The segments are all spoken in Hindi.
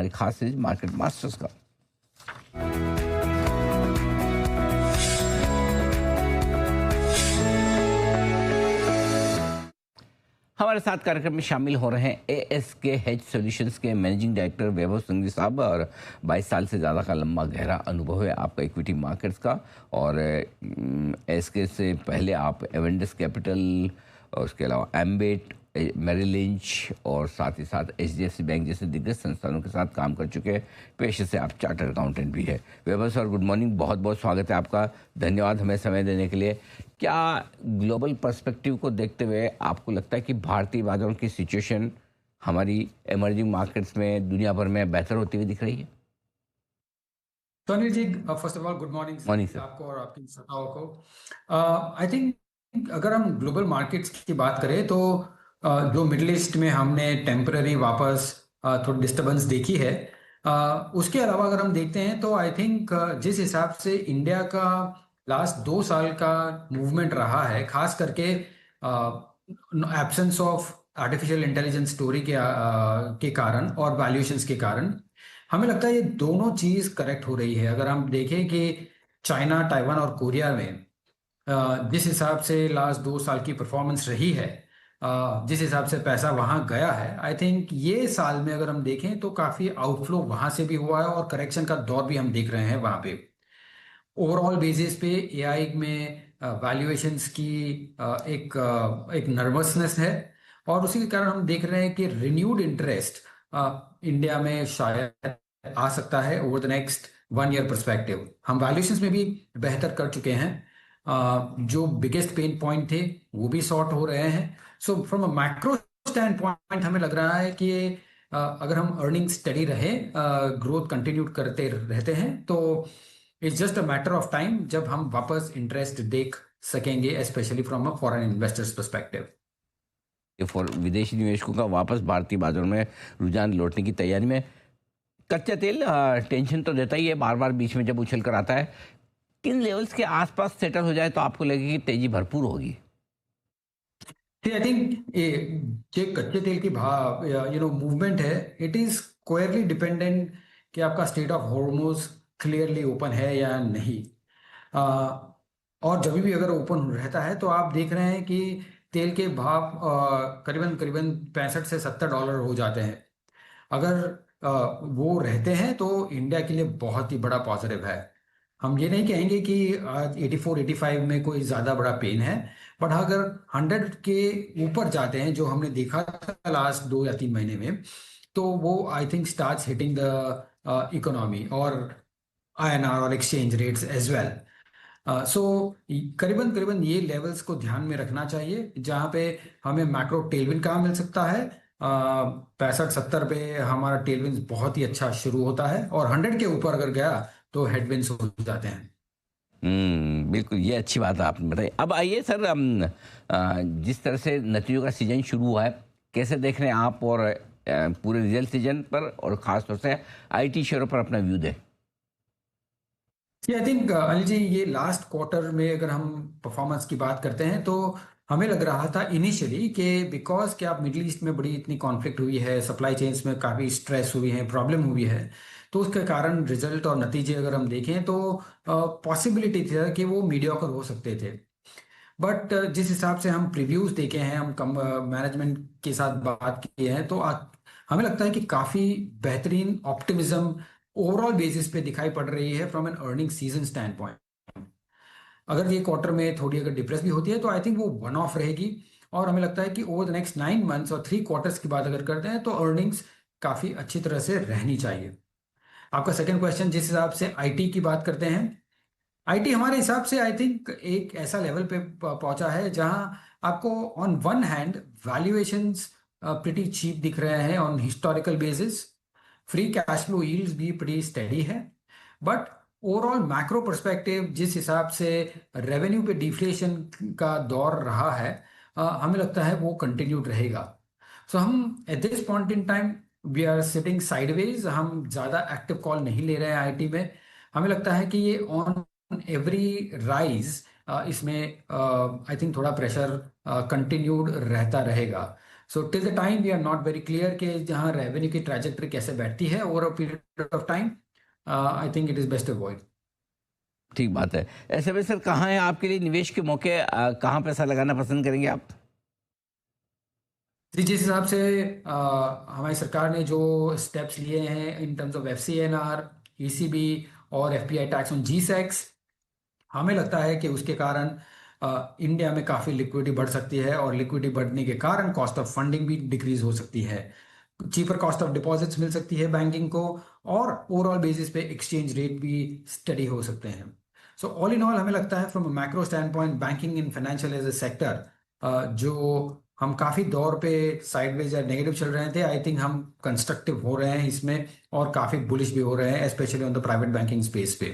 हमारी खास सीरीज मार्केट मास्टर्स का। हमारे साथ कार्यक्रम में शामिल हो रहे हैं एएसके हेज सॉल्यूशंस के मैनेजिंग डायरेक्टर वैभव सिंघवी साहब, और 22 साल से ज़्यादा का लंबा गहरा अनुभव है आपका इक्विटी मार्केट्स का। और एएसके से पहले आप एवेंडस कैपिटल और उसके अलावा एम्बेट, मेरिल लिंच और साथ ही साथ एचडीएफसी बैंक जैसे दिग्गज संस्थानों के साथ काम कर चुके हैं। पेशे से आप चार्टर्ड अकाउंटेंट भी है। वैभव सर, गुड मॉर्निंग, बहुत बहुत स्वागत है आपका। धन्यवाद हमें समय देने के लिए। क्या ग्लोबल पर्सपेक्टिव को देखते हुए आपको लगता है कि भारतीय बाजारों की सिचुएशन हमारी इमर्जिंग मार्केट्स में दुनिया भर में बेहतर होती हुई दिख रही है? तो Anil ji, first of all good morning morning sir. आपको और आपकी श्रोताओं को। आई थिंक अगर हम ग्लोबल मार्केट्स की बात करें तो जो मिडिल ईस्ट में हमने टेम्पररी वापस थोड़ी डिस्टरबेंस देखी है, उसके अलावा अगर हम देखते हैं तो आई थिंक जिस हिसाब से इंडिया का लास्ट 2 साल का मूवमेंट रहा है, खास करके absence of artificial intelligence story के कारण और वैल्यूएशंस के कारण, हमें लगता है ये दोनों चीज करेक्ट हो रही है। अगर हम देखें कि चाइना, ताइवान और कोरिया में जिस हिसाब से लास्ट 2 साल की परफॉर्मेंस रही है, जिस हिसाब से पैसा वहां गया है, आई थिंक ये साल में अगर हम देखें तो काफी आउटफ्लो वहां से भी हुआ है और करेक्शन का दौर भी हम देख रहे हैं वहां पे। ओवरऑल बेसिस पे एआई में वैल्यूएशंस की एक नर्वसनेस है, और उसी के कारण हम देख रहे हैं कि रिन्यूड इंटरेस्ट इंडिया में शायद आ सकता है over the next 1 year perspective. हम वैल्यूएशंस में भी बेहतर कर चुके हैं, जो बिगेस्ट पेन पॉइंट थे वो भी सॉर्ट हो रहे हैं। So from a macro stand point हमें लग रहा है कि अगर हम अर्निंग स्टडी रहे, ग्रोथ कंटिन्यू करते रहते हैं, तो it's just a matter of time जब हम वापस इंटरेस्ट देख सकेंगे, specially from a foreign investors perspective. For विदेशी निवेशकों का वापस भारतीय बाजारों में रुझान लौटने की तैयारी में। कच्चा तेल टेंशन तो देता ही है, बार बार बीच में जब उछल कर आता है। किन लेवल्स के आसपास सेटल हो जाए तो आपको लगेगी तेजी भरपूर होगी? आई थिंक ये कच्चे तेल की भाव मूवमेंट है, इट इज क्लियरली डिपेंडेंट कि आपका state of Hormuz clearly open है या नहीं। अ, और जब भी अगर ओपन रहता है तो आप देख रहे हैं कि तेल के भाव करीबन करीबन 65 से 70 डॉलर हो जाते हैं। अगर वो रहते हैं तो इंडिया के लिए बहुत ही बड़ा पॉजिटिव है। हम ये नहीं कहेंगे कि आज 84 85 में कोई ज़्यादा बड़ा पेन है, बट अगर 100 के ऊपर जाते हैं जो हमने देखा था लास्ट 2 या 3 महीने में, तो वो I think starts hitting the economy और आईएनआर और exchange rates as well. So करीबन करीबन ये लेवल्स को ध्यान में रखना चाहिए, जहाँ पे हमें मैक्रो टेलविन कहाँ मिल सकता है। 65 70 पे हमारा टेलविन बहुत ही अच्छा शुरू होता है, और 100 के ऊपर अगर गया तो हेडविंस हो जाते हैं। बिल्कुल, ये अच्छी बात है आपने बताई। अब आइए सर, जिस तरह से नतीजों का सीजन शुरू हुआ है, कैसे देख रहे हैं आप, और पूरे रिजल्ट सीजन पर और ख़ास तौर से आईटी शेयरों पर अपना व्यू दें? आई थिंक अनिल जी, ये लास्ट क्वार्टर में अगर हम परफॉर्मेंस की बात करते हैं तो हमें लग रहा था इनिशियली कि बिकॉज कि आप मिडिल ईस्ट में बड़ी इतनी कॉन्फ्लिक्ट हुई है, सप्लाई चेन्स में काफ़ी स्ट्रेस हुई है, प्रॉब्लम हुई है, तो उसके कारण रिजल्ट और नतीजे अगर हम देखें तो पॉसिबिलिटी थी कि वो मीडियोकर हो सकते थे। बट जिस हिसाब से हम प्रीव्यूज देखे हैं, हम कम मैनेजमेंट के साथ बात की है, तो हमें लगता है कि काफ़ी बेहतरीन ऑप्टिमिज्म ओवरऑल बेसिस पे दिखाई पड़ रही है from an earning season stand point. अगर ये क्वार्टर में थोड़ी अगर डिप्रेस भी होती है तो आई थिंक वो वन ऑफ रहेगी, और हमें लगता है कि ओवर द नेक्स्ट 9 मंथ्स और 3 क्वार्टर्स की बात अगर करते हैं तो अर्निंग्स काफ़ी अच्छी तरह से रहनी चाहिए। आपका सेकंड क्वेश्चन जिस हिसाब से आईटी की बात करते हैं, आईटी हमारे हिसाब से आई थिंक एक ऐसा लेवल पे पहुंचा है जहां आपको on one hand valuations pretty cheap दिख रहे हैं on historical basis, free cash flow yields भी प्रीटी स्टेडी है, बट ओवरऑल मैक्रो पर्सपेक्टिव जिस हिसाब से रेवेन्यू पे डिफ्लेशन का दौर रहा है, हमें लगता है वो कंटिन्यूड रहेगा। सो हम at this point in time we are sitting sideways, हम ज़्यादा एक्टिव कॉल नहीं ले रहे हैं आईटी में। हमें लगता है कि ये ऑन एवरी राइज इसमें आई थिंक थोड़ा प्रेशर कंटिन्यूड रहता रहेगा। So till the time we are not very clear कि जहाँ रेवेन्यू की ट्रैजेक्टरी कैसे बैठती है over a period of time, I think it is best avoid. ठीक बात है। ऐसे में सर कहाँ है आपके लिए निवेश के मौके, कहाँ पैसा लगाना पसंद करेंगे आप? जी, जिस हिसाब से हमारी सरकार ने जो स्टेप्स लिए हैं in terms of FCNR, ECB और FPI टैक्स ऑन GSECs, हमें लगता है कि उसके कारण इंडिया में काफ़ी लिक्विडिटी बढ़ सकती है और लिक्विडिटी बढ़ने के कारण कॉस्ट ऑफ फंडिंग भी डिक्रीज हो सकती है, चीपर कॉस्ट ऑफ डिपॉजिट्स मिल सकती है बैंकिंग को, और ओवरऑल बेसिस पे एक्सचेंज रेट भी स्टडी हो सकते हैं। सो ऑल इन ऑल हमें लगता है from macro stand point banking in financial as a sector, जो हम काफ़ी दौर पे साइडवेज या नेगेटिव चल रहे थे, आई थिंक हम कंस्ट्रक्टिव हो रहे हैं इसमें और काफ़ी बुलिश भी हो रहे हैं, specially on the private banking space पे।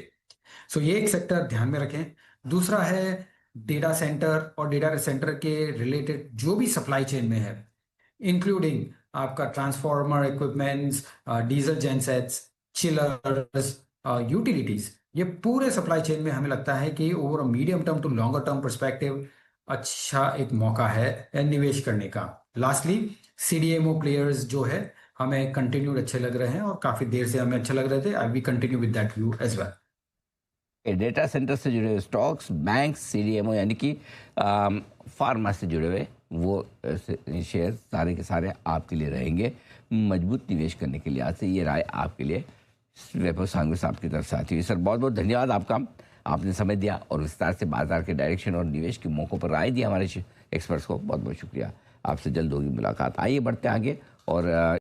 सो ये एक सेक्टर ध्यान में रखें। दूसरा है डेटा सेंटर और डेटा सेंटर के रिलेटेड जो भी सप्लाई चेन में है, इंक्लूडिंग आपका transformer equipments, diesel gensets, chillers, utilities, ये पूरे सप्लाई चेन में हमें लगता है कि over medium term to longer term perspective अच्छा एक मौका है निवेश करने का। लास्टली CDMO प्लेयर्स जो है हमें कंटिन्यूड अच्छे लग रहे हैं और काफी देर से हमें अच्छे लग रहे थे, I we continue with that view as well. Data centre से जुड़े हुए स्टॉक्स, बैंक, CDMO यानी कि फार्मा से जुड़े हुए वो शेयर सारे के सारे आपके लिए रहेंगे मजबूत निवेश करने के लिए। आज से ये राय आपके लिए वैभव सांघवी साहब की तरफ से आती हुई। सर बहुत बहुत धन्यवाद आपका, आपने समय दिया और विस्तार से बाजार के डायरेक्शन और निवेश के मौक़ों पर राय दी हमारे एक्सपर्ट्स को। बहुत बहुत शुक्रिया। आपसे जल्द होगी मुलाकात। आइए बढ़ते आगे और